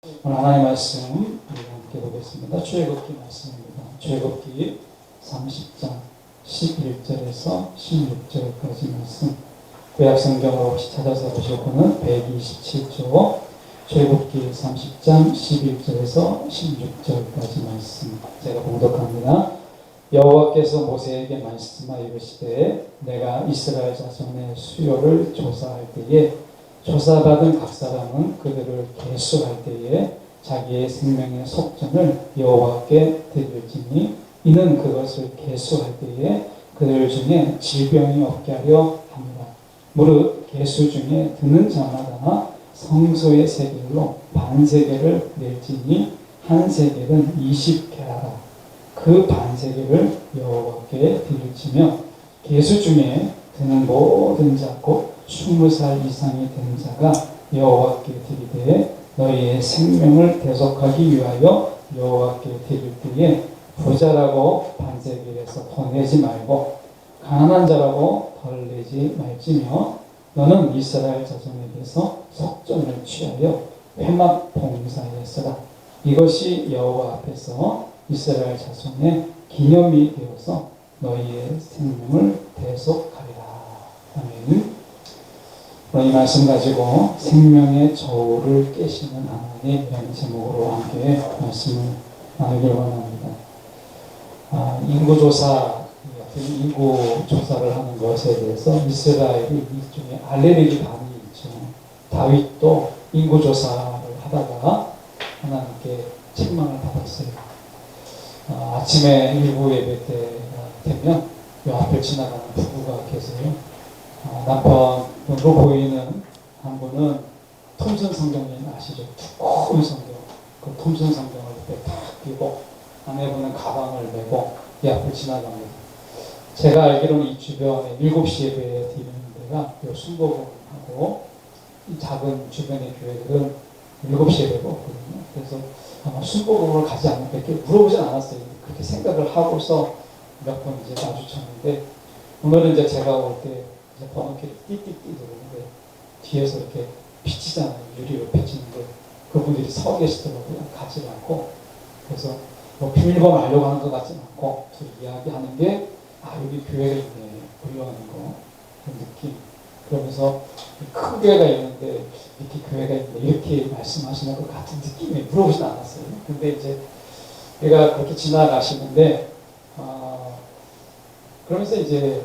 오늘 하나님의 말씀 함께 보겠습니다. 출애굽기 말씀입니다. 출애굽기 30장 11절에서 16절까지 말씀. 구약 성경으로 혹시 찾아서 보실 분은 127조 출애굽기 30장 11절에서 16절까지 말씀. 제가 봉독합니다. 여호와께서 모세에게 말씀하여 이르시되 내가 이스라엘 자손의 수요를 조사할 때에 조사받은 각 사람은 그들을 계수할 때에 자기의 생명의 속전을 여호와께 드릴지니 이는 그것을 계수할 때에 그들 중에 질병이 없게 하려 합니다. 무릇 계수 중에 드는 자마다 성소의 세겔로 반세겔을 낼지니 한 세겔은 20게라라. 그 반세겔을 여호와께 드릴지며 계수 중에 드는 모든 자 곧 20살 이상이 된 자가 여호와께 드리되 너희의 생명을 대속하기 위하여 여호와께 드릴 때에 부자라고 반세겔에서 더 내지 말고 가난한 자라고 덜 내지 말지며 너는 이스라엘 자손에게서 속전을 취하여 회막 봉사에 쓰라. 이것이 여호와 앞에서 이스라엘 자손의 기념이 되어서 너희의 생명을 대속하리라. 아멘. 이 말씀 가지고 생명의 저울을 깨시는 하나님의 제목으로 함께 말씀을 나누길 원합니다. 인구조사를 하는 것에 대해서 이스라엘이 일종의 알레르기 반응이 있죠. 다윗도 인구조사를 하다가 하나님께 책망을 받았어요. 아침에 일부 예배 때가 되면 요 앞을 지나가는 부부가 계세요. 남편으로 보이는 한 분은 톰슨 성경님 아시죠? 두꺼운 성경. 그 톰슨 성경을 이렇게 탁 끼고 아내분은 가방을 메고 이 앞을 지나갑니다. 제가 알기로는 이 주변에 7시 예배에 드리는 데가 요 순복음하고 이 작은 주변의 교회들은 7시 예배가 없거든요. 그래서 아마 순복음으로 가지 않을까 이렇게 물어보진 않았어요. 그렇게 생각을 하고서 몇 번 이제 마주쳤는데 오늘은 이제 제가 올 때 번호키를 띠띠띠 누르는데 뒤에서 이렇게 비치잖아요. 유리로 비치는데 그분들이 서 계시더라고요. 가지 않고. 그래서 뭐 비밀번호 알려고 하는 것 같진 않고 둘이 이야기하는 게 여기 교회가 있네. 불러하는 거. 그런 느낌. 그러면서 큰 교회가 있는데 밑에 교회가 있네. 이렇게 말씀하시는 것 같은 느낌이 물어보진 않았어요. 근데 이제 얘가 그렇게 지나가시는데 그러면서 이제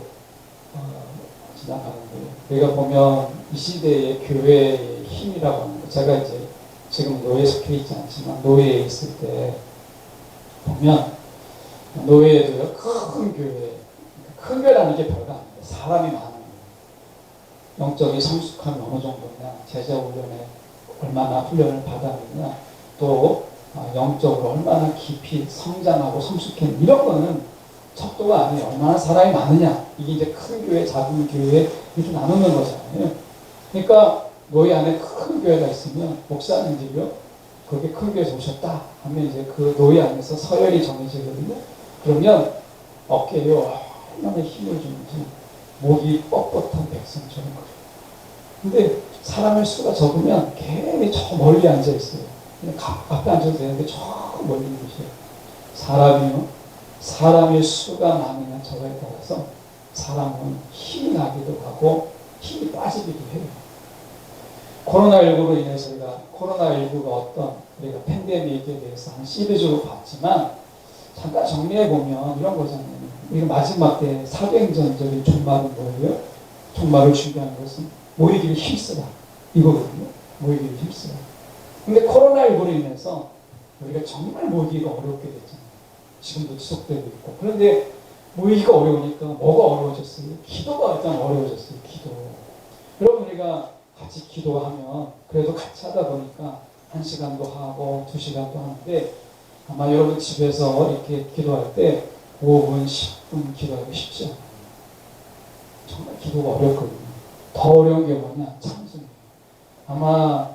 지나가는데 내가 보면 이 시대의 교회의 힘이라고 하는 거 제가 이제 지금 노예에 속해 있지 않지만 노예에 있을 때 보면 노예에도요 큰 교회라는 게 별거 아닙니다. 사람이 많은 거예요. 영적인 성숙함이 어느 정도냐 제자 훈련에 얼마나 훈련을 받았느냐 또 영적으로 얼마나 깊이 성장하고 성숙했느냐 이런 거는 척도가 아니에요. 얼마나 사람이 많으냐. 이게 이제 큰 교회, 작은 교회 이렇게 나누는 거잖아요. 그러니까 노예 안에 큰 교회가 있으면 목사님들이요. 그렇게 큰 교회에서 오셨다 하면 이제 그 노예 안에서 서열이 정해지거든요. 그러면 어깨에 얼마나 힘을 주는지 목이 뻣뻣한 백성처럼 그래요. 근데 사람의 수가 적으면 괜히 저 멀리 앉아 있어요. 그냥 앞에 앉아도 되는데 저 멀리 계세요. 사람의 수가 많으면 저거에 따라서 사람은 힘이 나기도 하고 힘이 빠지기도 해요. 코로나19로 인해서 코로나19가 어떤 우리가 팬데믹에 대해서 한 시리즈로 봤지만 잠깐 정리해보면 이런 거잖아요. 이거 마지막 때 사도행전적인 종말은 뭐예요? 종말을 준비하는 것은 모이기를 힘쓰라 이거거든요. 모이기를 힘쓰라. 근데 코로나19로 인해서 우리가 정말 모이기가 어렵게 됐잖아요. 지금도 지속되고 있고. 그런데 모이기가 어려우니까 뭐가 어려워졌어요? 기도가 일단 어려워졌어요. 기도. 여러분 우리가 같이 기도하면 그래도 같이 하다 보니까 1시간도 하고 2시간도 하는데 아마 여러분 집에서 이렇게 기도할 때 5분, 10분 기도하기 쉽지 않아요. 정말 기도가 어렵거든요. 더 어려운 게 뭐냐? 찬송이에요. 아마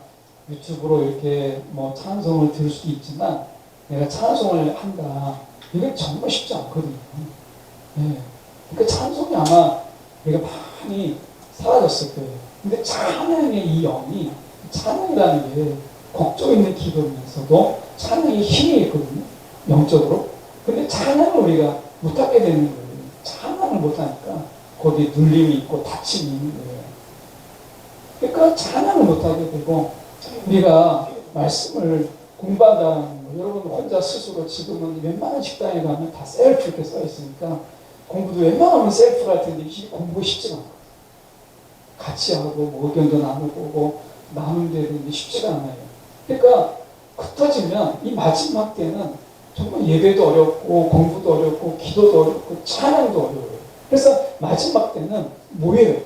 유튜브로 이렇게 뭐 찬송을 들을 수도 있지만 내가 찬송을 한다. 이게 정말 쉽지 않거든요. 네. 그러니까 찬송이 아마 우리가 많이 사라졌을 거예요. 근데 찬양의 이 영이, 찬양이라는 게 곡조 있는 기도면서도 찬양에 힘이 있거든요. 영적으로. 근데 찬양을 우리가 못하게 되는 거예요. 찬양을 못하니까 거기에 눌림이 있고 다침이 있는 거예요. 그러니까 찬양을 못하게 되고 우리가 말씀을 공부한다는 거, 여러분 혼자 스스로 지금은 웬만한 식당에 가면 다 셀프 이렇게 써 있으니까 공부도 웬만하면 셀프 같은데 공부 쉽지가 않아요. 같이 하고 뭐 의견도 나누고 뭐 나누면 되는데 쉽지가 않아요. 그러니까 흩어지면 이 마지막 때는 정말 예배도 어렵고 공부도 어렵고 기도도 어렵고 찬양도 어려워요. 그래서 마지막 때는 모여야 돼요.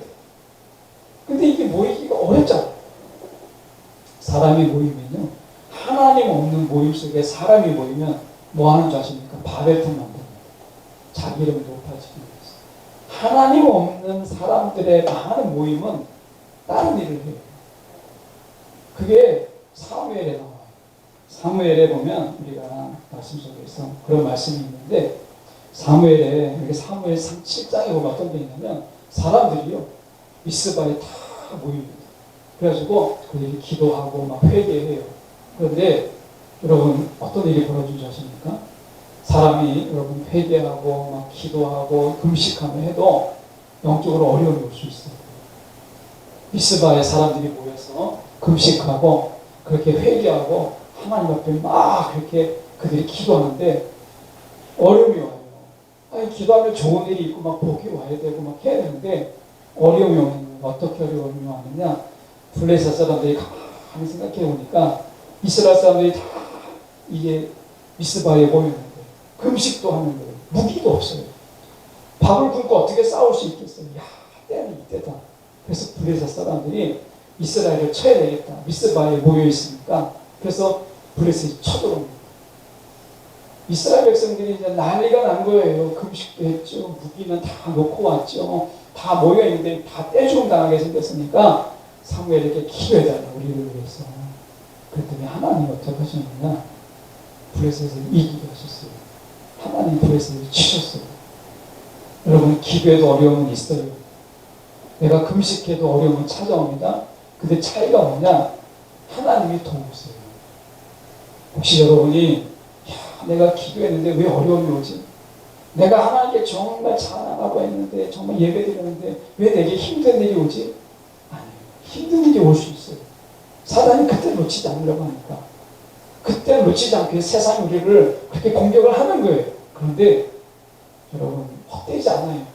근데 이게 모이기가 어렵잖아요. 사람이 모이면요. 하나님 없는 모임 속에 사람이 모이면 뭐 하는 줄 아십니까? 바벨탑 만듭니다. 자기 이름 높아지기 위해서. 하나님 없는 사람들의 많은 모임은 다른 일을 해요. 그게 사무엘에 나와요. 사무엘에 보면 우리가 말씀 속에서 그런 말씀이 있는데 사무엘에 여기 사무엘상 7장에 보면 어떤 게 있냐면 사람들이요 미스바에 다 모입니다. 그래가지고 그들이 기도하고 막 회개해요. 그런데 여러분 어떤 일이 벌어진 줄 아십니까? 사람이 여러분 회개하고 막 기도하고 금식하며 해도 영적으로 어려움이 올 수 있어요. 미스바에 사람들이 모여서 금식하고 그렇게 회개하고 하나님 앞에 막 그렇게 그들이 기도하는데 어려움이 와요. 아니 기도하면 좋은 일이 있고 막 복이 와야 되고 막 해야 되는데 어려움이 오는 거예요. 어떻게 어려움이 왔느냐? 블레셋 사람들이 가만히 생각해 보니까 이스라엘 사람들이 다 이게 미스바에 모이는데 금식도 하는 거예요. 무기도 없어요. 밥을 굶고 어떻게 싸울 수 있겠어요? 야, 때는 이때다. 그래서 블레셋 사람들이 이스라엘을 쳐야 되겠다. 미스바에 모여 있으니까. 그래서 블레셋이 쳐들어옵니다. 이스라엘 백성들이 이제 난리가 난 거예요. 금식도 했죠. 무기는 다 놓고 왔죠. 다 모여 있는데 다 떼죽음 당하게 생겼으니까 사무엘에게 기도해달라 우리를 위해서. 그랬더니 하나님 어떻게 하셨느냐? 블레셋을 이기게 하셨어요. 하나님 블레셋을 치셨어요. 여러분 기도에도 어려움은 있어요. 내가 금식해도 어려움은 찾아옵니다. 근데 차이가 뭐냐? 하나님이 도우세요. 혹시 여러분이 내가 기도했는데 왜 어려움이 오지? 내가 하나님께 정말 찬양하고 했는데 정말 예배드렸는데 왜 내게 힘든 일이 오지? 아니에요. 힘든 일이 올 수 있어요. 사단이 그때 놓치지 않으려고 하니까. 그때 놓치지 않게 세상이 우리를 그렇게 공격을 하는 거예요. 그런데 여러분 헛되지 않아요.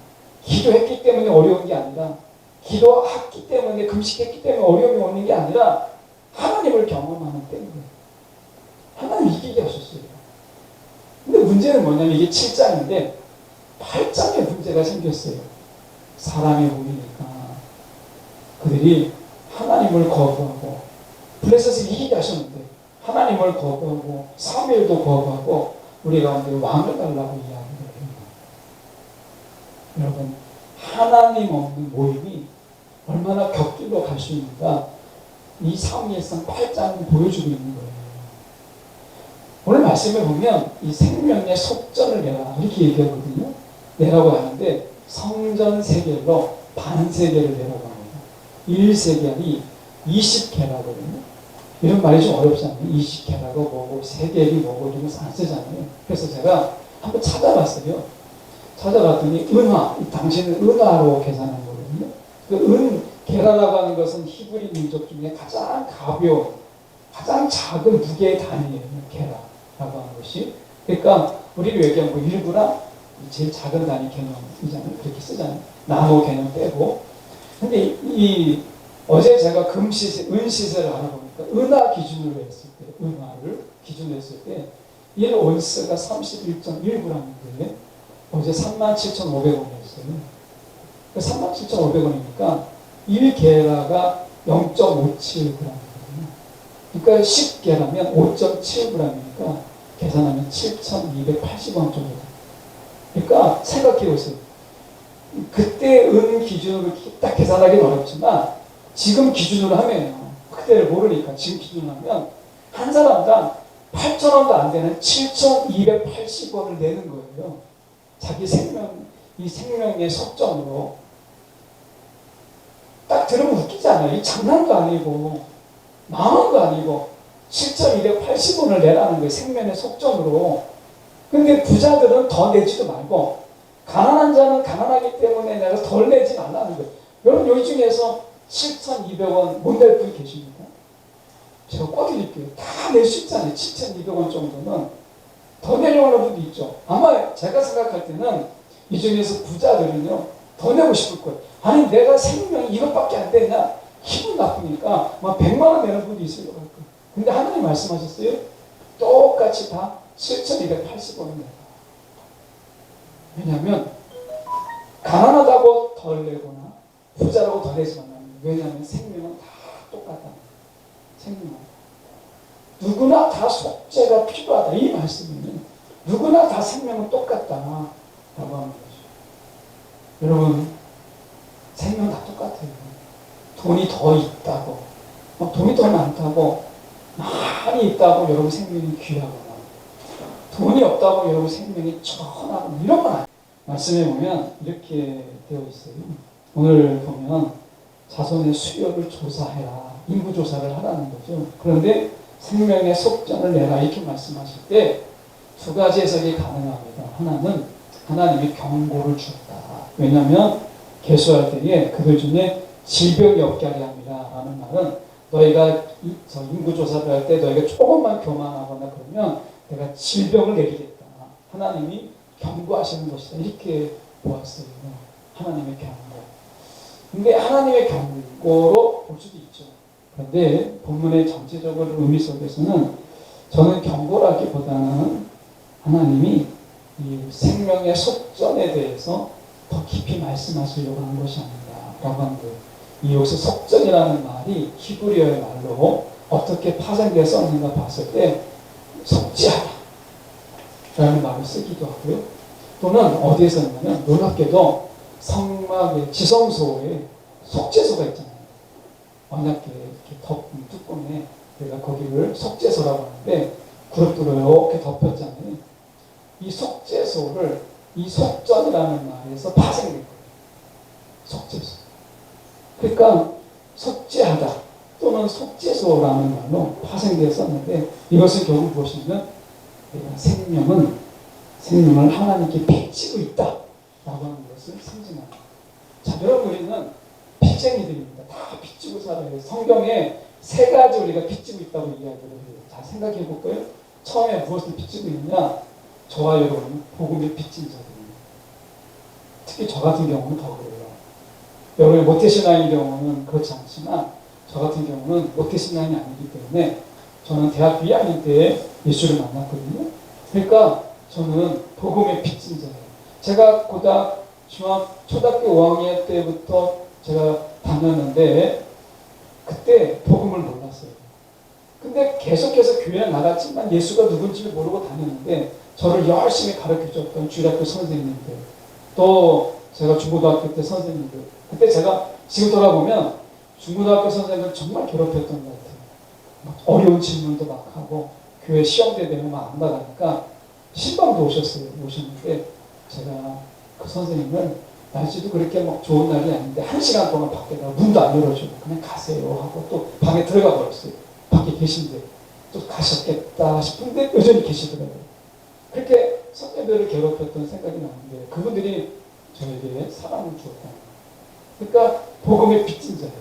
기도했기 때문에 어려운 게 아니라 기도했기 때문에 금식했기 때문에 어려움이 오는 게 아니라 하나님을 경험하는 때문에 하나님 이기게 하셨어요. 근데 문제는 뭐냐면 이게 7장인데 8장에 문제가 생겼어요. 사람이 모이니까 그들이 하나님을 거부하고 블레셋을 이기게 하셨는데 하나님을 거부하고 사무엘도 거부하고 우리 가운데 왕을 달라고 이야기를 합니다. 여러분 하나님 없는 모임이 얼마나 격길로 갈 수 있는가 이 사무엘상 8장이 보여주고 있는 거예요. 오늘 말씀에 보면 이 생명의 속전을 내라 이렇게 얘기하거든요. 내라고 하는데 성전 세겔로 반세겔을 내라고 합니다. 1세겔이 20개라거든요. 이런 말이 좀 어렵지 않아요? 20개라고 뭐고 세겔이 뭐고 이런 거 안 쓰잖아요. 그래서 제가 한번 찾아봤어요. 찾아봤더니 은화, 당신은 은화로 계산한 거거든요. 그 게라라고 하는 것은 히브리 민족 중에 가장 가벼운, 가장 작은 무게의 단위예요. 게라라고 하는 것이. 그러니까 우리를 얘기하면 뭐 1g 제일 작은 단위 개념이잖아요. 그렇게 쓰잖아요. 나노 개념 빼고. 근데 어제 제가 은시세를 알아보니까 은하 기준으로 했을 때, 은하를 기준으로 했을 때 1온스가 31.1g인데 어제 37,500원이었어요. 37,500원이니까 1게라가 0.57g이거든요. 그러니까 10게라면 5.7g이니까 계산하면 7,280원 정도 됩니다. 그러니까 생각해 보세요. 그때 은 기준으로 딱 계산하기는 어렵지만 지금 기준으로 하면요. 그때를 모르니까 지금 기준으로 하면 한 사람당 8,000원도 안 되는 7,280원을 내는 거예요. 자기 이 생명의 속전으로. 딱 들으면 웃기지 않아요? 이 장난도 아니고, 망한 거 아니고, 7,280원을 내라는 거예요. 생명의 속전으로. 근데 부자들은 더 내지도 말고 가난한 자는 가난하기 때문에 내가 덜 내지 말라는 거예요. 여러분 여기 중에서 7,200원 못 낼 분 계십니까? 제가 꿔드릴게요. 다 낼 수 있잖아요. 7,200원 정도는 더 내려고 하는 분도 있죠. 아마 제가 생각할 때는 이 중에서 부자들은요 더 내고 싶을 거예요. 아니 내가 생명이 이것밖에 안 되냐, 기분 나쁘니까 막 100만 원 내는 분도 있을 것 같고. 근데 하나님 말씀하셨어요. 똑같이 다 7,280원을 내라. 왜냐하면 가난하다고 덜 내거나 부자라고 덜 내지 말라는 거예요. 왜냐하면 생명은 다 똑같다. 생명은 누구나 다 속죄가 필요하다. 이 말씀이면 누구나 다 생명은 똑같다 라고 하는 거죠. 여러분 생명 다 똑같아요. 돈이 더 있다고 돈이 더 많다고 많이 있다고 여러분 생명이 귀하거나 돈이 없다고 여러분 생명이 천하거나 이런 건 아니에요. 말씀에 보면 이렇게 되어 있어요. 오늘 보면 자손의 수요를 조사해라. 인구 조사를 하라는 거죠. 그런데 생명의 속전을 내라 이렇게 말씀하실 때 두 가지 해석이 가능합니다. 하나는 하나님이 경고를 주었다. 왜냐하면 계수할 때에 그들 중에 질병이 없게 하려 함이라 라는 말은 너희가 인구조사를 할 때 너희가 조금만 교만하거나 그러면 내가 질병을 내리겠다. 하나님이 경고하시는 것이다. 이렇게 보았어요. 하나님의 경고. 근데 하나님의 경고로 볼 수도 있죠. 그런데 본문의 전체적으로 의미 속에서는 저는 경고라기보다는 하나님이 이 생명의 속전에 대해서 더 깊이 말씀하시려고 하는 것이 아닌가 라고 하는 거예요. 이 여기서 속전이라는 말이 히브리어의 말로 어떻게 파생되어 썼는가 봤을 때 속죄하다 라는 말을 쓰기도 하고요. 또는 어디에 썼냐면 놀랍게도 성막의 지성소에 속죄소가 있잖아요. 언약궤 이렇게 덮은 뚜껑에 우리가 거기를 속죄소라고 하는데 그룹으로 이렇게 덮였잖아요. 이 속죄소를 이 속전이라는 말에서 파생된 거예요. 속죄소. 그러니까 속죄하다 또는 속죄소라는 말로 파생되었었는데 이것을 결국 보시면 내가 생명을 하나님께 빚지고 있다라고 하는 것을 상징합니다. 자, 여러분 우리는 빚쟁이들입니다. 다 빚지고 살아요. 성경에 세 가지 우리가 빚지고 있다고 이야기를 해요. 자, 생각해 볼까요? 처음에 무엇을 빚지고 있느냐? 저와 여러분은 복음의 빚진 자들입니다. 특히 저 같은 경우는 더 그래요. 여러분이 모태신앙의 경우는 그렇지 않지만 저 같은 경우는 모태신앙이 아니기 때문에 저는 대학교 2학년 때 예수를 만났거든요. 그러니까 저는 복음의 빚진 자예요. 제가 초등학교 5학년 때부터 제가 다녔는데 그때 복음을 몰랐어요. 근데 계속해서 교회에 나갔지만 예수가 누군지를 모르고 다녔는데 저를 열심히 가르쳐줬던 주일학교 선생님들, 또 제가 중고등학교 때 선생님들, 그때 제가 지금 돌아보면 중고등학교 선생님들 정말 괴롭혔던 것 같아요. 막 어려운 질문도 막 하고 교회 시험대 되면 막 안 나가니까 신방도 오셨는데 제가 그 선생님을 날씨도 그렇게 막 좋은 날이 아닌데 1시간 동안 밖에다가 문도 안 열어주고 그냥 가세요 하고 또 방에 들어가 버렸어요. 밖에 계신데 또 가셨겠다 싶은데 여전히 계시더라고요. 그렇게 선배들을 괴롭혔던 생각이 나는데 그분들이 저에게 사랑을 주었다. 그러니까 복음의 빚진 자였어요.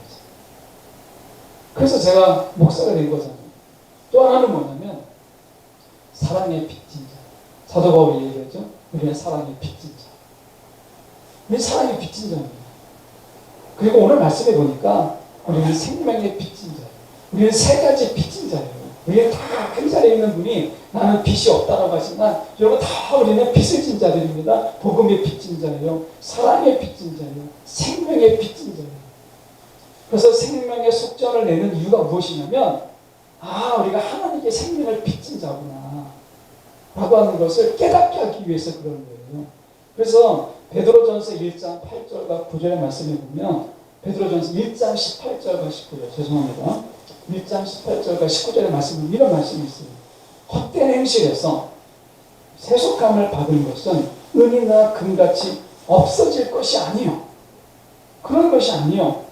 그래서 제가 목사가 된 거잖아요. 또 하나는 뭐냐면 사랑의 빚진 자. 사도 바울이 얘기했죠. 우리는 사랑의 빚진 자. 우리 사랑의 빚진 자입니다. 그리고 오늘 말씀해 보니까 우리는 생명의 빚진 자예요. 우리는 세 가지 빚진 자예요. 우리는 다 한 자리에 있는 분이 나는 빚이 없다라고 하지만 여러분 다 우리는 빚을 진 자들입니다. 복음의 빚진 자예요. 사랑의 빚진 자예요. 생명의 빚진 자예요. 그래서 생명의 속전을 내는 이유가 무엇이냐면 우리가 하나님께 생명을 빚진 자구나 라고 하는 것을 깨닫게 하기 위해서 그런 거예요. 그래서 베드로전서 1장 8절과 9절의 말씀을 보면 베드로전서 1장 18절과 19절 죄송합니다. 1장 18절과 19절의 말씀은 이런 말씀이 있어요. 헛된 행실에서 세속함을 받은 것은 은이나 금같이 없어질 것이 아니요. 그런 것이 아니요.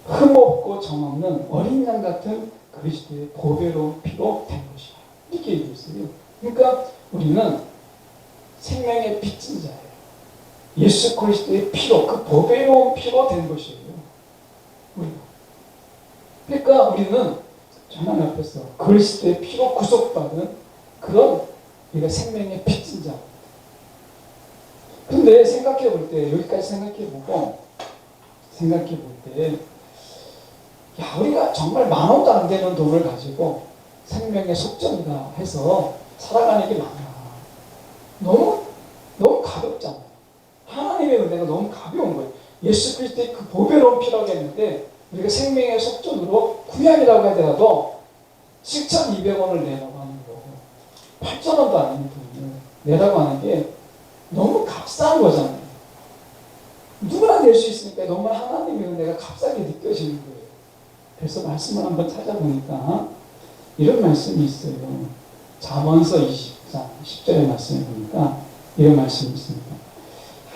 흠없고 정없는 어린 양 같은 그리스도의 보배로운 피로 된 것이야. 이렇게 얘기했어요. 그러니까 우리는 생명의 빚진 자예요. 예수 그리스도의 피로, 그 보배로운 피로 된 것이에요. 우리가. 그러니까 우리는 하나님 앞에서 그리스도의 피로 구속받은 그런 우리가 생명의 빚진 자. 근데 생각해 볼 때, 여기까지 생각해 볼 때, 야, 우리가 정말 10,000원도 안 되는 돈을 가지고 생명의 속전이다 해서 살아가는 게 많아. 너무 가볍잖아요. 하나님의 은혜가 너무 가벼운 거예요. 예수 그리스도의 그 보배로운 피라고 했는데, 우리가 생명의 속전으로 구약이라고 하더라도 7,200원을 내라고 하는 거고, 8,000원도 아닌 돈을 내라고 하는 게 너무 값싼 거잖아요. 누구나 낼 수 있으니까 너무 하나님의 은혜가 값싸게 느껴지는 거예요. 그래서 말씀을 한번 찾아보니까 이런 말씀이 있어요. 잠언서 20장 10절의 말씀을 보니까 이런 말씀이 있습니다.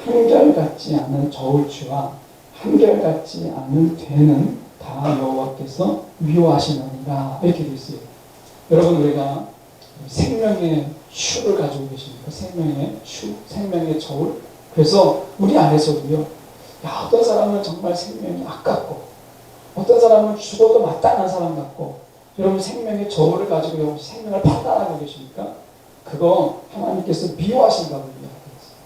한결같지 않은 저울추와 한결같지 않은 되는 다 여호와께서 미워하시느니라, 이렇게 되어 있어요. 여러분, 우리가 생명의 추를 가지고 계십니까? 생명의 추, 생명의 저울. 그래서 우리 안에서도요, 야, 어떤 사람은 정말 생명이 아깝고, 어떤 사람은 죽어도 마땅한 사람 같고, 여러분 생명의 저울을 가지고 여러분 생명을 판단하고 계십니까? 그거 하나님께서 미워하신다고 이야기했어요.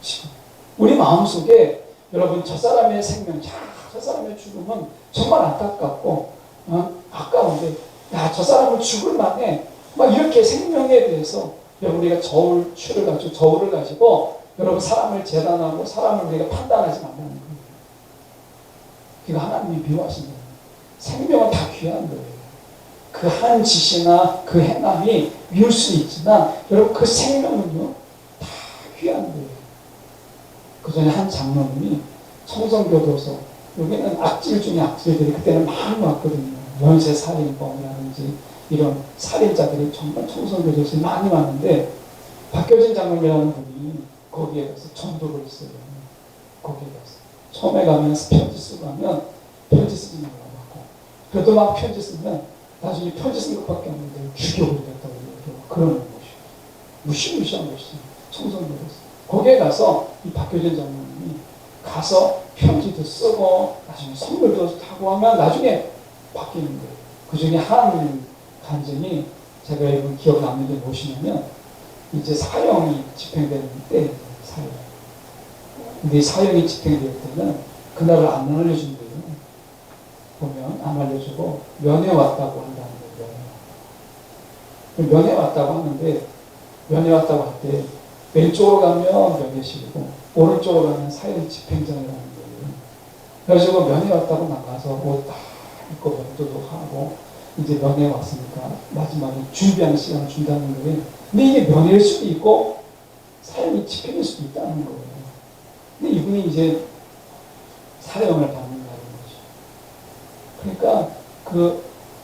지금 우리 마음속에 여러분 저 사람의 생명, 저 사람의 죽음은 정말 안타깝고 아까운데, 야, 저 사람은 죽을 만해, 막 이렇게 생명에 대해서 여러분 우리가 저울을 가지고 여러분 사람을 재단하고 사람을 우리가 판단하지 말라는 거예요. 이거 하나님이 미워하신 거예요. 생명은 다 귀한 거예요. 그 한 짓이나 그 행함이 미울 수 있지만 여러분 그 생명은요 다 귀한 거예요. 그 전에 한 장로님이 청성교도소, 여기는 악질 중에 악질들이 그때는 많이 왔거든요. 연쇄살인범이라든지 이런 살인자들이 정말 청성교도소에 많이 왔는데, 박효진 장로님이라는 분이 거기에 가서 전도를 했어요. 거기에 가서 처음에 가면 편지 쓰고 하면 편지 쓰지 말라고 하고, 그래도 막 편지 쓰면 나중에 편지 쓴 것밖에 없는데 죽여버리겠다고 그러는 것이에요. 무시무시한 것이죠. 청성교도소. 거기에 가서 이 박효진 장로님이 가서 편지도 쓰고 나중에 선물도 하고 하면 나중에 바뀌는 거예요. 그 중에 한 간증이 제가 이번 기억 남는 게 무엇이냐면, 이제 사형이 집행되는 때, 사형. 근데 이 사형이 집행될 때는 그날을 안 알려준대요. 보면 안 알려주고 면회 왔다고 한다는 거예요. 면회 왔다고 하는데, 면회 왔다고 할 때 왼쪽으로 가면 면회실이고 오른쪽으로 가면 사형 집행장이라는 거예요. 그래가지고 면회 왔다고 나가서 옷 다 입고 면도도 하고 이제 면회 왔으니까 마지막에 준비하는 시간을 준다는 거예요. 근데 이게 면회일 수도 있고 사형이 집행일 수도 있다는 거예요. 근데 이분이 이제 사형을 받는 날인 거죠. 그러니까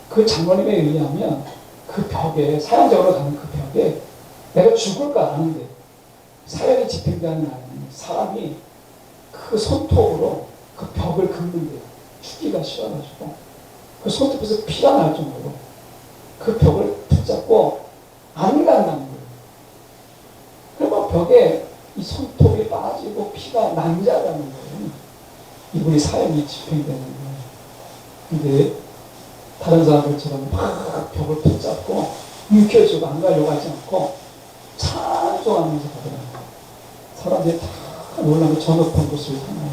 그 장로님에 의하면 그 벽에, 사형장으로 가는 그 벽에 내가 죽을까 아는데 사형이 집행되는 날에는 사람이 그 손톱으로 그 벽을 긁는데요. 죽기가 싫어가지고 그 손톱에서 피가 날 정도로 그 벽을 붙잡고 안 간다는 거예요. 그러면 벽에 이 손톱이 빠지고 피가 낭자라는 거예요. 이분이 사형이 집행되는 거예요. 근데 다른 사람들처럼 막 벽을 붙잡고 움켜쥐고 안 가려고 하지 않고 찬송하면서 가더라고요. 사람들이 다 놀라면 전업한 곳을 향하여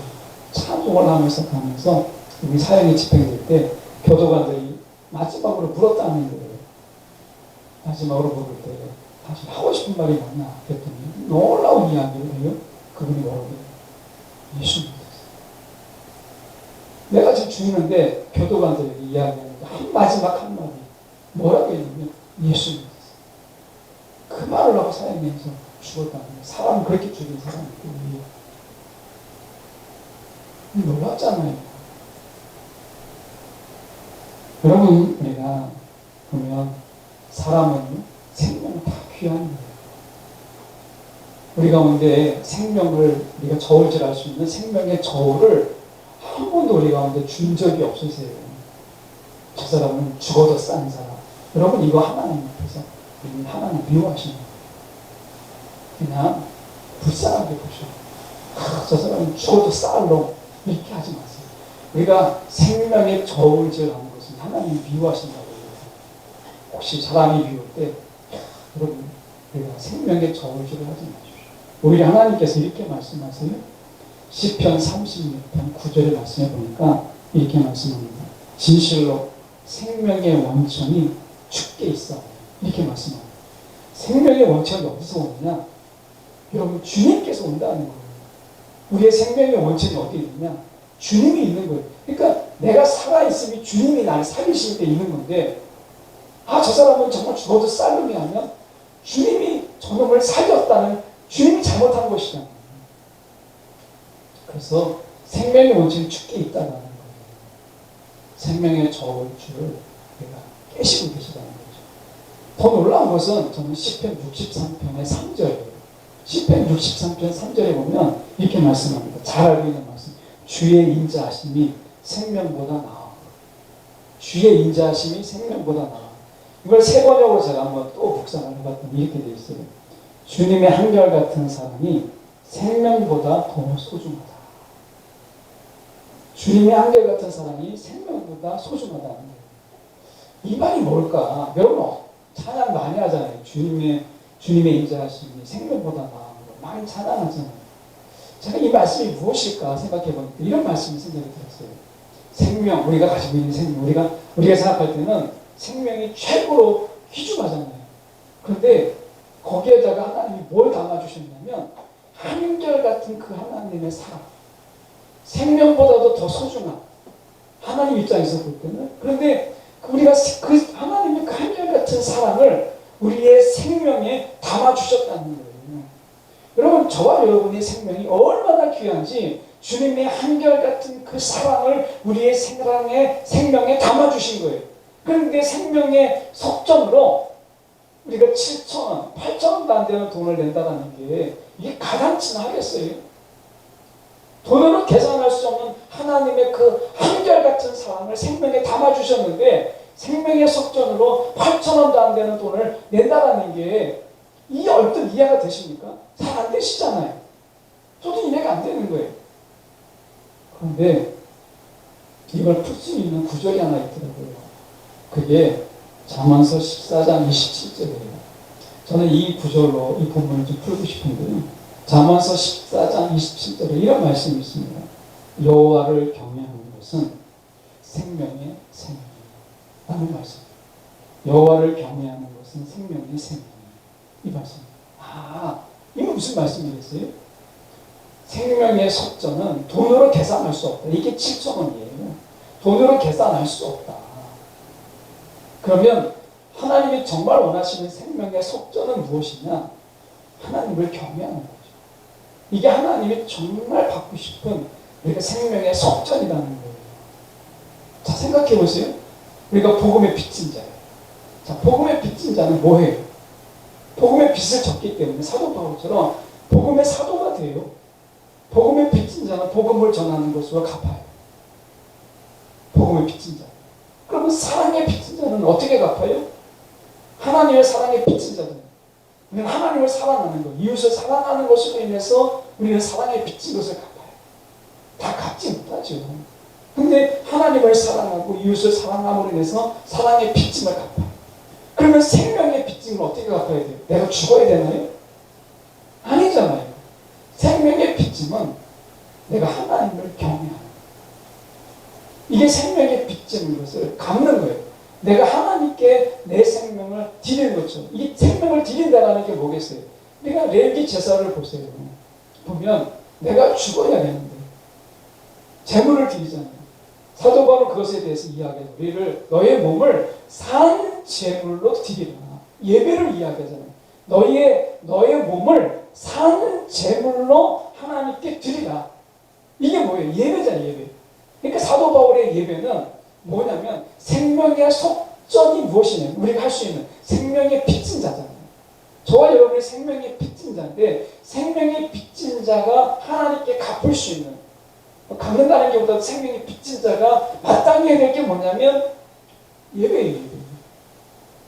찬송을 하면서 가면서 우리 사형이 집행될 때 교도관들이 마지막으로 물었다는 거예요. 마지막으로 물을 때 다시 하고 싶은 말이 뭐냐 그랬더니 놀라운 이야기를 해요. 그분이 뭐라고 해요? 예수 믿었어요. 내가 지금 죽는데 교도관들에게 이야기하는 한 마지막 한마디 뭐라고 했냐면 예수 믿었어요. 그 말을 하고 사형에서 죽었다는 거예요. 사람은 그렇게 죽인 사람이 있고 놀랍잖아요. 여러분, 우리가 보면 사람은 생명은 다 귀한 거예요. 우리 가운데 생명을 우리가 저울질할 수 있는 생명의 저울을 한 번도 우리 가운데 준 적이 없으세요. 저 사람은 죽어도 싼 사람. 여러분 이거 하나님 앞에서 하나님 미워하시는 거예요. 그냥 불쌍하게 보셔. 저 사람은 죽어도 쌀 놈. 이렇게 하지 마세요. 우리가 생명의 저울질하는 것은 하나님이 미워하신다고 해요. 혹시 사람이 미울 때 여러분 우리가 생명의 저울질을 하지 마십시오. 오히려 하나님께서 이렇게 말씀하세요. 시편 36편 9절의 말씀해 보니까 이렇게 말씀합니다. 진실로 생명의 원천이 죽게 있어. 이렇게 말씀합니다. 생명의 원천이 어디서 오느냐? 여러분 주님께서 온다는 거예요. 우리의 생명의 원천이 어디에 있느냐? 주님이 있는 거예요. 그러니까 내가 살아있음이 주님이 나를 살리실 때 있는 건데 저 사람은 정말 죽어도 쌀놈이 하면 주님이 저놈을 살렸다는 주님이 잘못한 것이잖아요. 그래서 생명의 원천이 죽게 있다는 거예요. 생명의 저울줄을 내가 깨시고 계시다는 거죠. 더 놀라운 것은 저는 시편 63편의 3절이에요. 시편 63편 3절에 보면 이렇게 말씀합니다. 잘 알고 있는 말씀. 주의 인자하심이 생명보다 나아. 주의 인자하심이 생명보다 나아. 이걸 세 번역으로 제가 한번 또 묵상을 해봤더니 이렇게 되어 있어요. 주님의 한결같은 사랑이 생명보다 더 소중하다. 주님의 한결같은 사랑이 생명보다 소중하다는 거예요. 이 말이 뭘까? 여러분 찬양 많이 하잖아요. 주님의 인자하심이 생명보다 나은 거 많이 찬양하잖아요. 제가 이 말씀이 무엇일까 생각해 보니까 이런 말씀이 생각이 들었어요. 생명, 우리가 가지고 있는 생명, 우리가 생각할 때는 생명이 최고로 귀중하잖아요. 그런데 거기에다가 하나님이 뭘 담아주셨냐면 한결같은 그 하나님의 사랑, 생명보다도 더 소중한 하나님 입장에서 볼 때는. 그런데 우리가 그 하나님의 그 한결같은 사랑을 우리의 생명에 담아주셨다는 거예요. 여러분 저와 여러분의 생명이 얼마나 귀한지 주님의 한결같은 그 사랑을 우리의 생명에 담아주신 거예요. 그런데 생명의 속전으로 우리가 7,000원, 8,000원도 안 되는 돈을 낸다는 게 이게 가당치나 하겠어요? 돈으로 계산할 수 없는 하나님의 그 한결같은 사랑을 생명에 담아주셨는데 생명의 속전으로 8,000원도 안 되는 돈을 낸다는 게 이 얼뜻 이해가 되십니까? 잘 안 되시잖아요. 저도 이해가 안 되는 거예요. 그런데 이걸 풀 수 있는 구절이 하나 있더라고요. 그게 잠언서 14장 27절이에요. 저는 이 구절로 이 본문을 좀 풀고 싶은데요. 잠언서 14장 27절에 이런 말씀이 있습니다. 여호와를 경외하는 것은 생명의 생명이다 라는 말씀. 여호와를 경외하는 것은 생명의 생명이다. 이 말씀. 이게 무슨 말씀이겠어요? 생명의 속전은 돈으로 계산할 수 없다. 이게 7,000원이에요. 돈으로 계산할 수 없다. 그러면 하나님이 정말 원하시는 생명의 속전은 무엇이냐? 하나님을 경외하는 거죠. 이게 하나님이 정말 받고 싶은 우리가 생명의 속전이라는 거예요. 자, 생각해 보세요. 우리가 복음의 빚진 자예요. 자, 복음의 빚진 자는 뭐예요? 복음의 빚을 졌기 때문에 사도 바울처럼 복음의 사도가 돼요. 복음의 빚진 자는 복음을 전하는 것으로 갚아요. 복음의 빚진 자. 그러면 사랑의 빚진 자는 어떻게 갚아요? 하나님의 사랑의 빚진 자들. 우리는 하나님을 사랑하는 것, 이웃을 사랑하는 것으로 인해서 우리는 사랑의 빚진 것을 갚아요. 다 갚지 못하죠. 근데 하나님을 사랑하고 이웃을 사랑함으로 인해서 사랑의 빚짐을 갚아요. 그러면 생명의 빚짐을 어떻게 갚아야 돼요? 내가 죽어야 되나요? 아니잖아요. 생명의 빚짐은 내가 하나님을 경외하는 거예요. 이게 생명의 빚짐인 것을 갚는 거예요. 내가 하나님께 내 생명을 드리는 거죠. 이 생명을 드린다는 게 뭐겠어요? 우리가 레위 제사를 보세요. 보면 내가 죽어야 되는데 제물을 드리잖아요. 사도 바울은 그것에 대해서 이야기해요. 우리를 너의 몸을 산 제물로 드리라. 예배를 이야기하잖아요. 너의 몸을 산 제물로 하나님께 드리라. 이게 뭐예요? 예배잖아요. 예배. 그러니까 사도 바울의 예배는 뭐냐면 생명의 속전이 무엇이냐? 우리가 할 수 있는 생명의 빚진 자잖아요. 저와 여러분이 생명의 빚진 자인데 생명의 빚진 자가 하나님께 갚을 수 있는, 갚는다는 게보다 생명의 빚진 자가 마땅히 해야 될 게 뭐냐면 예배예요.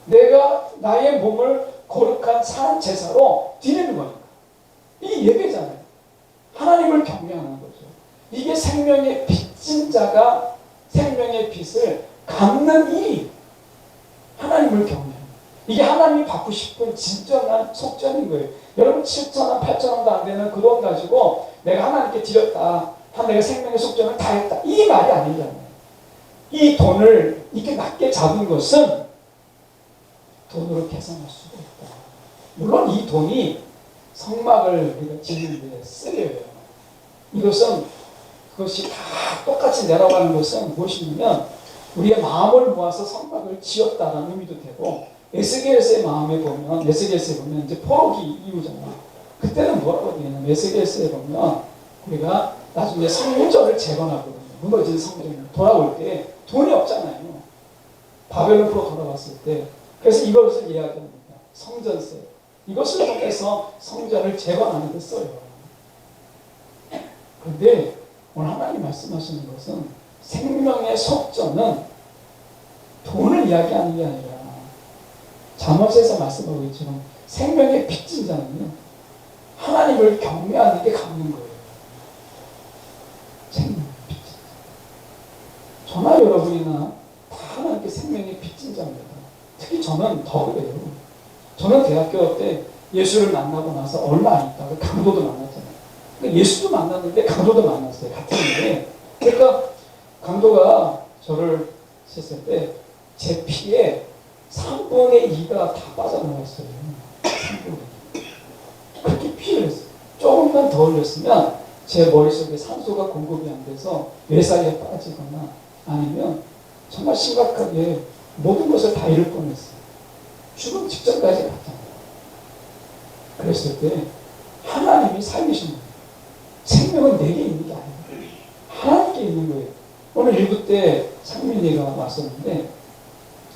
내가 나의 몸을 거룩한 산 제사로 드리는 거니까. 이게 예배잖아요. 하나님을 경외하는 거죠. 이게 생명의 빚진 자가 생명의 빚을 갚는 일이 하나님을 경외하는 거예요. 이게 하나님이 받고 싶은 진정한 속전인 거예요. 여러분 7,000원, 8,000원도 안 되는 그 돈 가지고 내가 하나님께 드렸다. 내가 생명의 속전을 다 했다. 이 말이 아니잖아요. 이 돈을 이렇게 낮게 잡은 것은 돈으로 계산할 수가 없다. 물론 이 돈이 성막을 우리가 짓는 데 쓰여요. 이것은 그것이 다 똑같이 내려가는 것은 무엇이냐면 우리의 마음을 모아서 성막을 지었다라는 의미도 되고 에스겔서의 마음에 보면 에스겔서에 보면 이제 포로기 이후잖아요. 그때는 뭐라고 되냐면 에스겔서에 보면 우리가 나중에 성전을 재건하거든요. 무너진 성전을 돌아올 때 돈이 없잖아요. 바벨론으로 돌아왔을 때. 그래서 이것을 이야기합니다. 성전세. 이것을 통해서 성전을 재건하는 데 써요. 그런데 오늘 하나님 말씀하시는 것은 생명의 속전은 돈을 이야기하는 게 아니라 잠언서에서 말씀하고 있지만 생명의 빚진 자는요 하나님을 경외하는 게 갚는 거예요. 생명의 빚진 자. 저나 여러분이나 다 하나님께 생명의 빚진 자입니다. 특히 저는 더 그래요. 저는 대학교 때 예수를 만나고 나서 얼마 안 있다가 강도도 만났잖아요. 그러니까 예수도 만났는데 강도도 만났어요. 같은 일에. 그러니까 강도가 저를 쳤을 때 제 피에 3분의 2가 다 빠져나갔어요. 3분의 2. 그렇게 피를 했어요. 조금만 더 흘렸으면 제 머릿속에 산소가 공급이 안 돼서 뇌사에 빠지거나 아니면 정말 심각하게 모든 것을 다 잃을 뻔했어요. 죽음 직전까지 갔잖아요. 그랬을 때 하나님이 살리신 거예요. 생명은 내게 있는 게 아니에요. 하나님께 있는 거예요. 오늘 일부 때 상민이가 왔었는데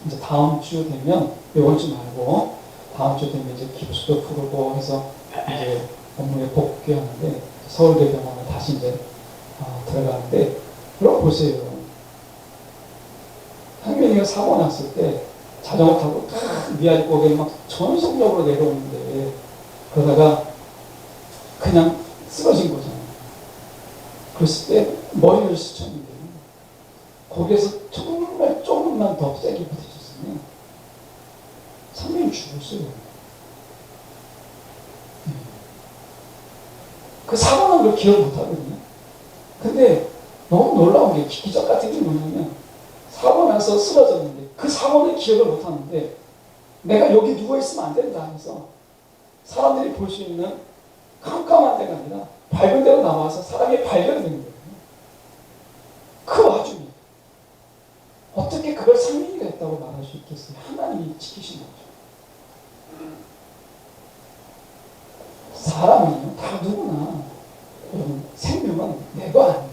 이제 다음 주 되면 이번 주 말고 다음 주 되면 이제 기부수도 부르고 해서 이제 업무에 복귀하는데 서울대병원에 다시 이제 들어가는데 그럼 보세요. 상민이가 사고 났을 때 자전거 타고 미아리 고개를 막 전속력으로 내려오는데 그러다가 그냥 쓰러진 거잖아요. 그랬을 때 머리를 스쳤는데 거기에서 정말 조금만 더 세게 부딪혔으면 상민이 죽었어요. 그 사고는 걸 기억 못하거든요. 근데 너무 놀라운 게 기적 같은 게 뭐냐면 사고 나서 쓰러졌는데 그 사고는 기억을 못하는데 내가 여기 누워있으면 안 된다 해서 사람들이 볼 수 있는 깜깜한 데가 아니라 밝은 데로 나와서 사람이 발견된 거예요. 그 와중에 어떻게 그걸 상민이가 했다고 말할 수 있겠어요? 하나님이 지키신 거죠. 사람은요, 다 누구나 여러분 생명은 내 거 아니에요.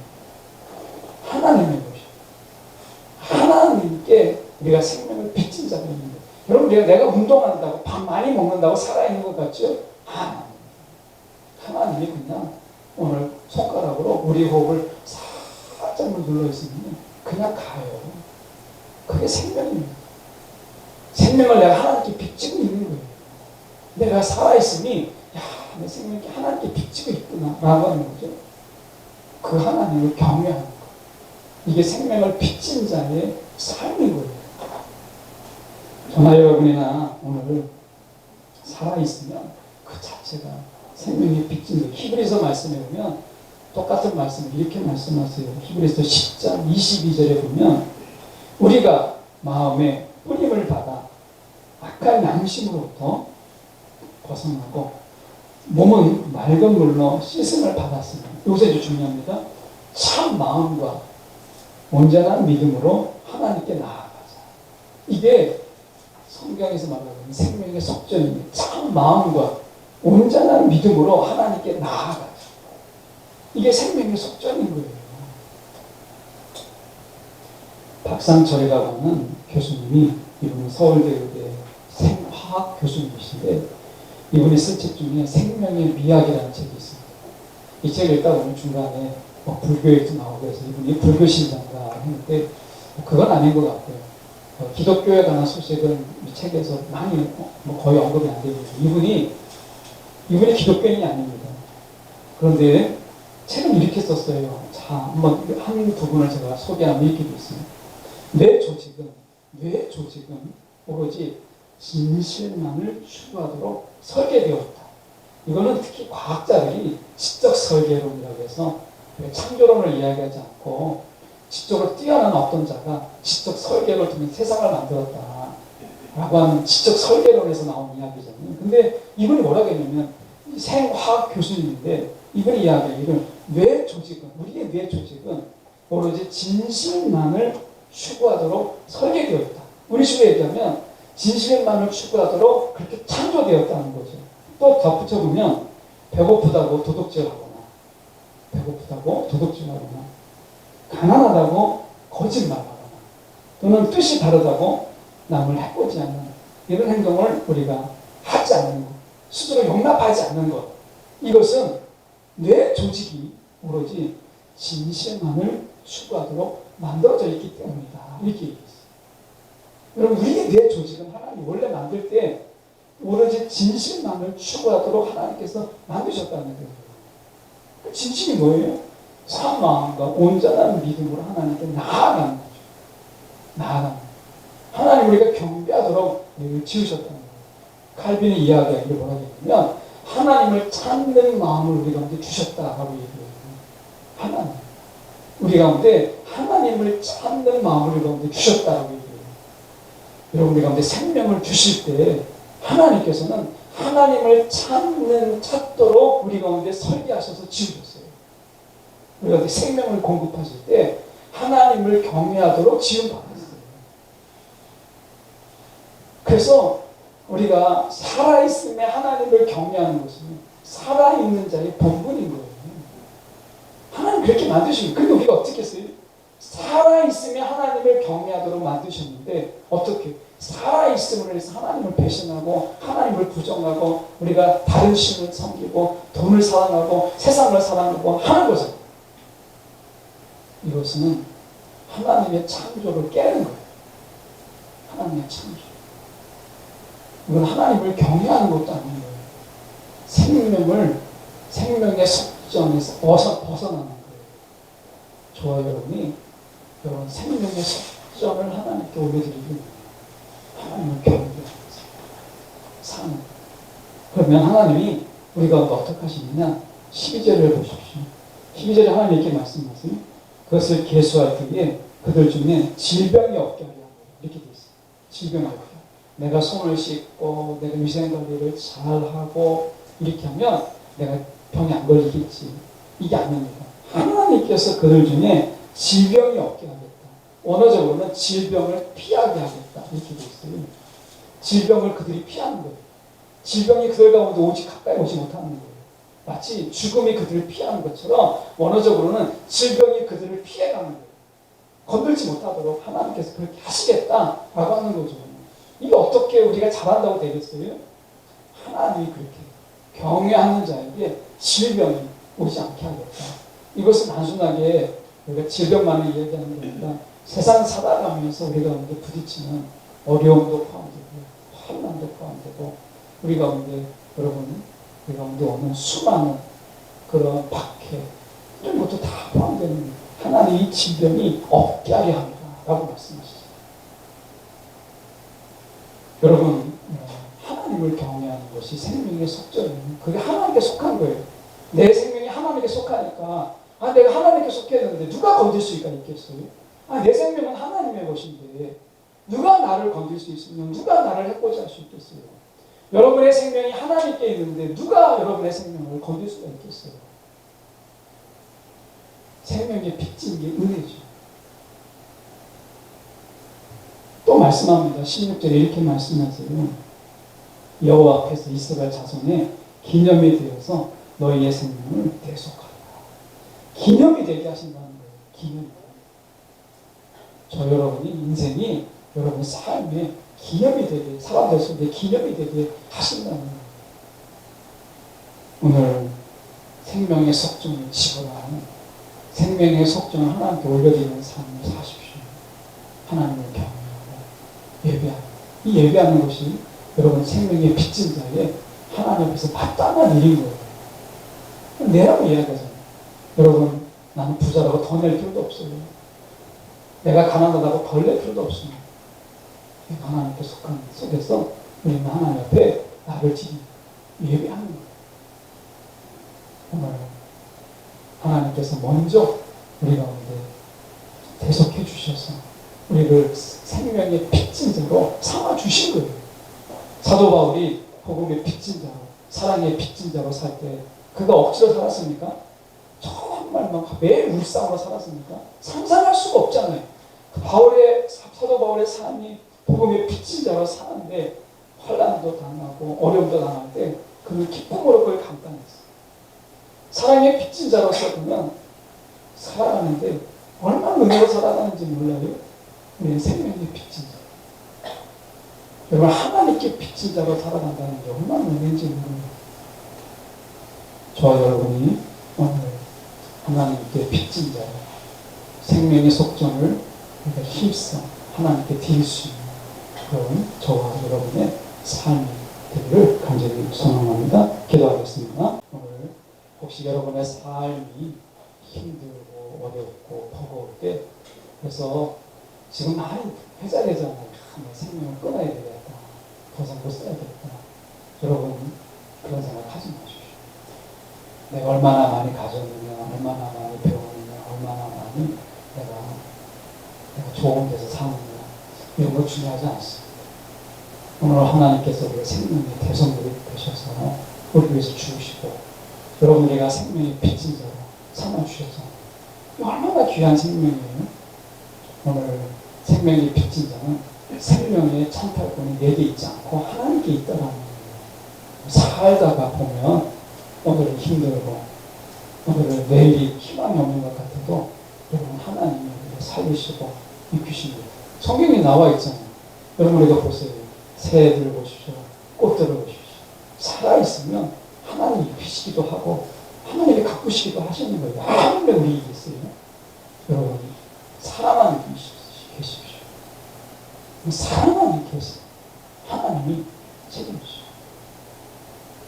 하나님의 것이에요. 하나님께 우리가 생명을 빚진 자가 있는 거예요. 여러분 내가 운동한다고 밥 많이 먹는다고 살아있는 것 같죠? 하나님이 그냥 오늘 손가락으로 우리 호흡을 살짝 눌러있으면 그냥 가요. 그게 생명입니다. 생명을 내가 하나님께 빚지고 있는 거예요. 내가 살아있으니 내 생명이 하나님께 빚지고 있구나 라고 하는 거죠. 그 하나님을 경외하는 거. 이게 생명을 빚진 자의 삶인 거예요. 저나 여러분이나 오늘 살아있으면 그 자체가 생명이 빚진 거예요. 히브리서 말씀에 보면 똑같은 말씀을 이렇게 말씀하세요. 히브리서 10장 22절에 보면 우리가 마음에 뿌림을 받아 악한 양심으로부터 벗어나고 몸은 맑은 물로 씻음을 받았으니 요새 중요합니다. 참 마음과 온전한 믿음으로 하나님께 나아가자. 이게 성경에서 말하는 생명의 속전입니다. 참 마음과 온전한 믿음으로 하나님께 나아가자. 이게 생명의 속전인 거예요. 박상철이라고 하는 교수님이 이분은 서울대의대 화학 교수님이신데 이분이 쓴 책 중에 생명의 미학이라는 책이 있습니다. 이 책을 읽다 보면 중간에 불교 얘기도 나오고 해서 이분이 불교 신자인가 했는데 그건 아닌 것 같고요. 기독교에 관한 소식은 이 책에서 많이 거의 언급이 안 됩니다. 이분이 기독교인이 아닙니다. 그런데 책은 이렇게 썼어요. 자, 한번 한 부분을 제가 소개하면 이렇게 되어 있습니다. 뇌 조직은 오로지 진실만을 추구하도록 설계되었다. 이거는 특히 과학자들이 지적 설계론이라고 해서 창조론을 이야기하지 않고 지적으로 뛰어난 어떤 자가 지적 설계를 통해 세상을 만들었다 라고 하는 지적 설계론에서 나온 이야기잖아요. 근데 이분이 뭐라고 했냐면 생화학 교수님인데 이분이 이야기하기를 우리의 뇌 조직은 오로지 진실만을 추구하도록 설계되어 있다. 우리 식으로 얘기하면 진실만을 추구하도록 그렇게 창조되었다는 거죠. 또 덧붙여보면 배고프다고 도둑질하거나 가난하다고 거짓말하거나 또는 뜻이 다르다고 남을 해코지 않는 이런 행동을 우리가 하지 않는 것, 스스로 용납하지 않는 것, 이것은 뇌 조직이 오로지 진실만을 추구하도록 만들어져 있기 때문이다. 이렇게 얘기했어요. 여러분, 우리의 뇌 조직은 하나님이 원래 만들 때 오로지 진실만을 추구하도록 하나님께서 만드셨다는 거예요. 그 진실이 뭐예요? 사마음과 온전한 믿음으로 하나님께 나아가는 거죠. 나아가는 거예요. 하나님 우리가 경배하도록 지으셨다는 거예요. 칼빈의 이야기가 뭐라고 했냐면 하나님을 찾는 마음을 우리 가운데 주셨다라고 얘기해요. 하나님. 우리 가운데 하나님을 찾는 마음을 우리 가운데 주셨다라고 얘기해요. 여러분, 우리 가운데 생명을 주실 때 하나님께서는 하나님을 찾도록 우리 가운데 설계하셔서 지으셨어요. 우리 가운데 생명을 공급하실 때 하나님을 경외하도록 지음받았어요. 그래서 우리가 살아있음에 하나님을 경외하는 것은 살아있는 자의 본분인 거예요. 하나님 그렇게 만드신 거예요. 근데 우리가 어떻게 했어요? 살아있음에 하나님을 경외하도록 만드셨는데 어떻게? 살아있음으로 해서 하나님을 배신하고 하나님을 부정하고 우리가 다른 신을 섬기고 돈을 사랑하고 세상을 사랑하고 하는 거죠. 이것은 하나님의 창조를 깨는 거예요. 하나님의 창조. 이건 하나님을 경외하는 것도 아닌 거예요. 생명의 속전에서 벗어나는 거예요. 저와 여러분 생명의 속전을 하나님께 올려드리기 하나님을 경배하면서 사는 거예요. 그러면 하나님이 우리가 어떻게 하시느냐? 12절을 보십시오. 12절에 하나님 이렇게 말씀하세요. 그것을 계수할 때에 그들 중에 질병이 없게 하려 이렇게 되어 있어요. 질병이 없게. 내가 손을 씻고 내가 위생관리를 잘하고 이렇게 하면 내가 병이 안 걸리겠지. 이게 아닙니다. 하나님께서 그들 중에 질병이 없게 하겠다. 원어적으로는 질병을 피하게 하겠다. 이렇게 되어 있어요. 질병을 그들이 피하는 거예요. 질병이 그들 가운데 오지 가까이 오지 못하는 거예요. 마치 죽음이 그들을 피하는 것처럼 원어적으로는 질병이 그들을 피해가는 거예요. 건들지 못하도록 하나님께서 그렇게 하시겠다라고 하는 거죠. 이게 어떻게 우리가 잘한다고 되겠어요? 하나님이 그렇게 경외하는 자에게 질병이 오지 않게 하겠다. 이것은 단순하게 우리가 질병만을 이야기하는 게 아니라 세상 살아가면서 우리가 부딪히는 어려움도 포함되고 환난도 포함되고 우리 가운데 여러분 우리 가운데 오는 수많은 그런 박해 이런 것도 다 포함되는 하나님이 질병이 없게 하려 합니다. 라고 말씀하시죠. 여러분 하나님을 경외하는 것이 생명의 속전이에요. 그게 하나님께 속한 거예요. 내 생명이 하나님께 속하니까 내가 하나님께 속했는데 누가 건들 수가 있겠어요? 내 생명은 하나님의 것인데 누가 나를 건들 수 있으면 누가 나를 해코지 할 수 있겠어요? 여러분의 생명이 하나님께 있는데 누가 여러분의 생명을 건들 수가 있겠어요? 생명의 빚진 게 은혜죠. 또 말씀합니다. 16절에 이렇게 말씀하세요. 여호와 앞에서 이스라엘 자손의 기념이 되어서 너희의 생명을 대속하라. 기념이 되게 하신다는 거예요. 기념이. 저 여러분이 인생이 여러분 삶의 기념이 되게 사람들 속에 기념이 되게 하신다는 거예요. 오늘 생명의 속정을 지불하는 생명의 속정을 하나님께 올려드리는 삶을 사십시오. 하나님을 경외하고 예배하는. 이 예배하는 것이 여러분 생명의 빚진 자의 하나님 앞에서 마땅한 일인 거예요. 내라고 이야기하잖아요. 여러분, 나는 부자라고 더 낼 필요도 없어요. 내가 가난하다고 덜 낼 필요도 없어요. 하나님께 속한 속에서 우리는 하나님 앞에 나를 지니 예배하는 거예요. 오늘 하나님께서 먼저 우리 가운데 대속해 주셔서 우리를 생명의 빚진 자로 삼아 주신 거예요. 사도 바울이 복음의 빚진 자로, 사랑의 빚진 자로 살 때 그가 억지로 살았습니까? 정말 막 매일 울상으로 살았습니까? 상상할 수가 없잖아요. 그 사도 바울의 삶이 복음의 빚진 자로 사는데 환난도 당하고 어려움도 당할 때 그는 기쁨으로 그걸 감당했어요. 사랑의 빚진 자로서 그러면 살아가는데 얼마나 은혜로 살아가는지 몰라요. 우리는 생명의 빚진 자. 여러분, 하나님께 빚진 자로 살아간다는 게 얼마나 은혜인지 모릅니다. 저와 여러분이 오늘 하나님께 빚진 자로 생명의 속전을 힘써 하나님께 드릴 수 있는 그런 저와 여러분의 삶이 되기를 간절히 소망합니다. 기도하겠습니다. 오늘 혹시 여러분의 삶이 힘들고 어렵고 버거울 때 그래서 지금 많이 회자되잖아요. 생명을 끊어야 되겠다. 더 이상 못 살아야겠다. 여러분 그런 생각하지 마십시오. 내가 얼마나 많이 가졌느냐, 얼마나 많이 배웠느냐, 얼마나 많이 내가 좋은 데서 사느냐 이런 거 중요하지 않습니다. 오늘 하나님께서 우리의 생명의 대성물이 되셔서 우리 위해서 죽으시고 여러분 우리가 생명의 빚진 자로 삼아주셔서 얼마나 귀한 생명이에요. 오늘 생명의 빚진 자는 생명의 찬탈권이 내게 있지 않고 하나님께 있다라는 거예요. 살다가 보면 오늘은 힘들고 오늘은 내일이 희망이 없는 것 같아도 여러분 하나님이 우리를 살리시고 이끄신 거예요. 성경에 나와 있잖아요. 여러분 우리가 보세요. 새들을 보십시오. 꽃들을 보십시오. 살아있으면 하나님이 입히시기도 하고 하나님이 가꾸시기도 하시는 거예요. 하나님의 우리에게 있어요. 여러분 사랑하는 분이 계십시오. 사랑하는 계세요. 하나님이 책임지시오.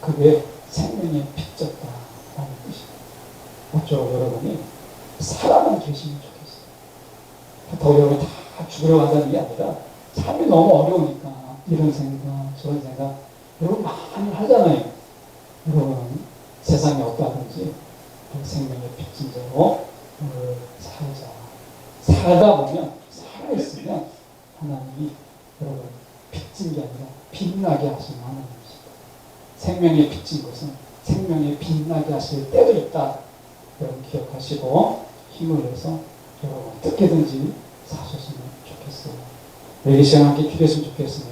그게 생명에 빚졌다라는 뜻입니다. 어쩌고 여러분이 사랑은 계시면 좋겠어요. 더 여러분 다 죽으려고 한다는 게 아니라 삶이 너무 어려우니까 이런 생각 저런 생각 여러분 많이 하잖아요. 여러분 세상에 어떠하든지 생명에 빚진 자로 오늘 살다 보면 살아있으면 하나님이 여러분 빚진 게 아니라 빛나게 하시는 하나님이십니다. 생명에 빚진 것은 생명에 빛나게 하실 때도 있다. 여러분 기억하시고 힘을 내서 여러분 어떻게든지 사셨으면 좋겠어요. 우리 시간 함께 기도했으면 좋겠습니다.